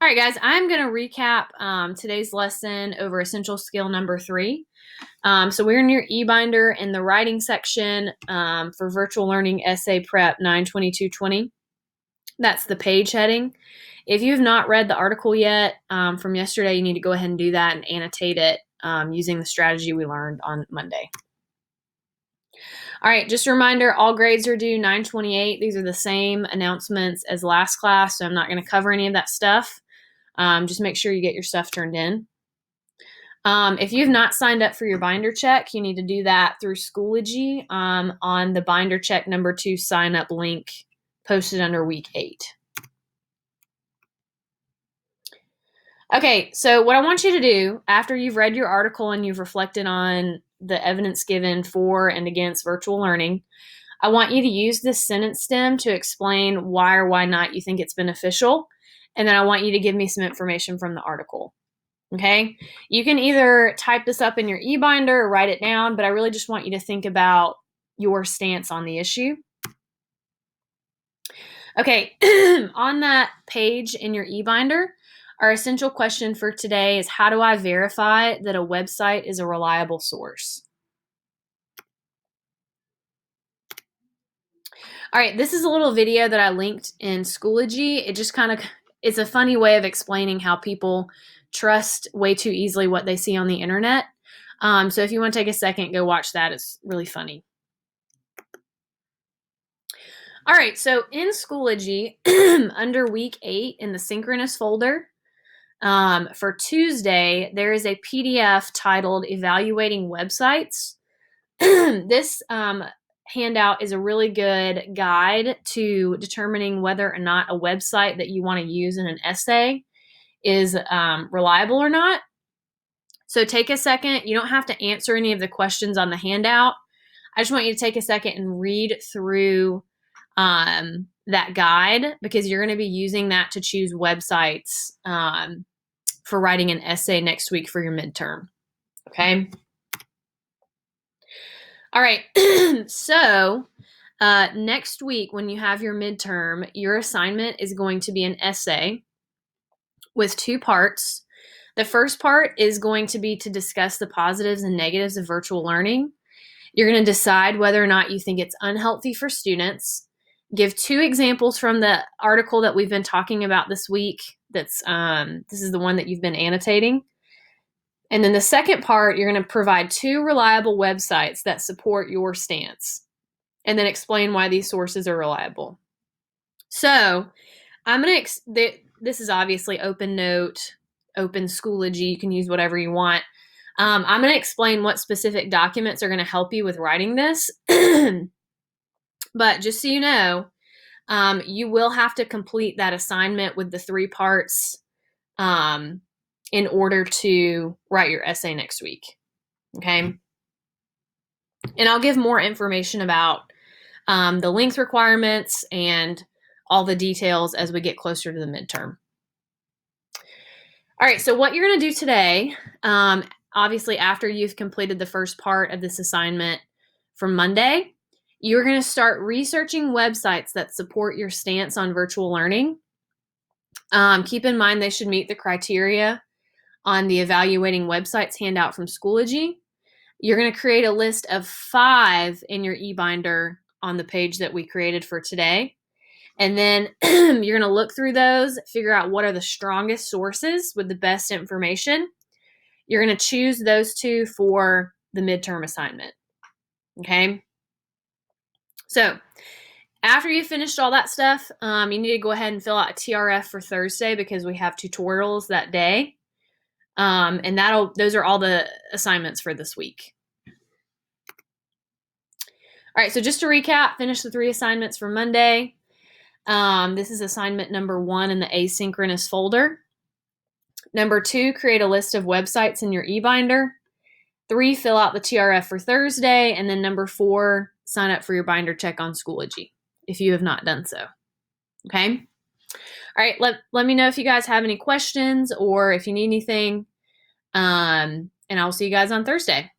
All right, guys, I'm going to recap today's lesson over essential skill number 3. So we're in your e-binder in the writing section for virtual learning essay prep 92220. That's the page heading. If you have not read the article yet from yesterday, you need to go ahead and do that and annotate it using the strategy we learned on Monday. All right, just a reminder, all grades are due 9/28. These are the same announcements as last class, so I'm not going to cover any of that stuff. Just make sure you get your stuff turned in. If you've not signed up for your binder check, you need to do that through Schoology on the binder check number 2 sign up link posted under week 8. Okay, so what I want you to do after you've read your article and you've reflected on the evidence given for and against virtual learning, I want you to use this sentence stem to explain why or why not you think it's beneficial. And then I want you to give me some information from the article. Okay, you can either type this up in your e-binder or write it down, but I really just want you to think about your stance on the issue. Okay, on that page in your e-binder, our essential question for today is, how do I verify that a website is a reliable source? All right, this is a little video that I linked in Schoology. It just it's a funny way of explaining how people trust way too easily what they see on the internet. So if you want to take a second, go watch that. It's really funny. All right, so in Schoology, under week 8 in the synchronous folder, for Tuesday, there is a PDF titled Evaluating Websites. This handout is a really good guide to determining whether or not a website that you want to use in an essay is reliable or not. So take a second. You don't have to answer any of the questions on the handout. I just want you to take a second and read through that guide, because you're going to be using that to choose websites for writing an essay next week for your midterm. Okay. All right. So next week, when you have your midterm, your assignment is going to be an essay with 2 parts. The first part is going to be to discuss the positives and negatives of virtual learning. You're going to decide whether or not you think it's unhealthy for students. Give 2 examples from the article that we've been talking about this week. This is the one that you've been annotating. And then the second part, you're going to provide 2 reliable websites that support your stance, and then explain why these sources are reliable. So I'm going to, this is obviously OpenNote, Open Schoology. You can use whatever you want. I'm going to explain what specific documents are going to help you with writing this. But just so you know, you will have to complete that assignment with the 3 parts in order to write your essay next week. Okay. And I'll give more information about the length requirements and all the details as we get closer to the midterm. All right, so what you're going to do today, obviously after you've completed the first part of this assignment from Monday, you're going to start researching websites that support your stance on virtual learning. Keep in mind they should meet the criteria on the Evaluating Websites handout from Schoology. You're going to create a list of 5 in your e-binder on the page that we created for today. And then you're going to look through those, figure out what are the strongest sources with the best information. You're going to choose those 2 for the midterm assignment. Okay? So after you've finished all that stuff, you need to go ahead and fill out a TRF for Thursday, because we have tutorials that day. And those are all the assignments for this week. All right, so just to recap, finish the 3 assignments for Monday. This is assignment number 1 in the asynchronous folder. Number 2, create a list of websites in your e-binder. 3, fill out the TRF for Thursday. And then number 4, sign up for your binder check on Schoology if you have not done so. Okay? All right, let me know if you guys have any questions or if you need anything. And I'll see you guys on Thursday.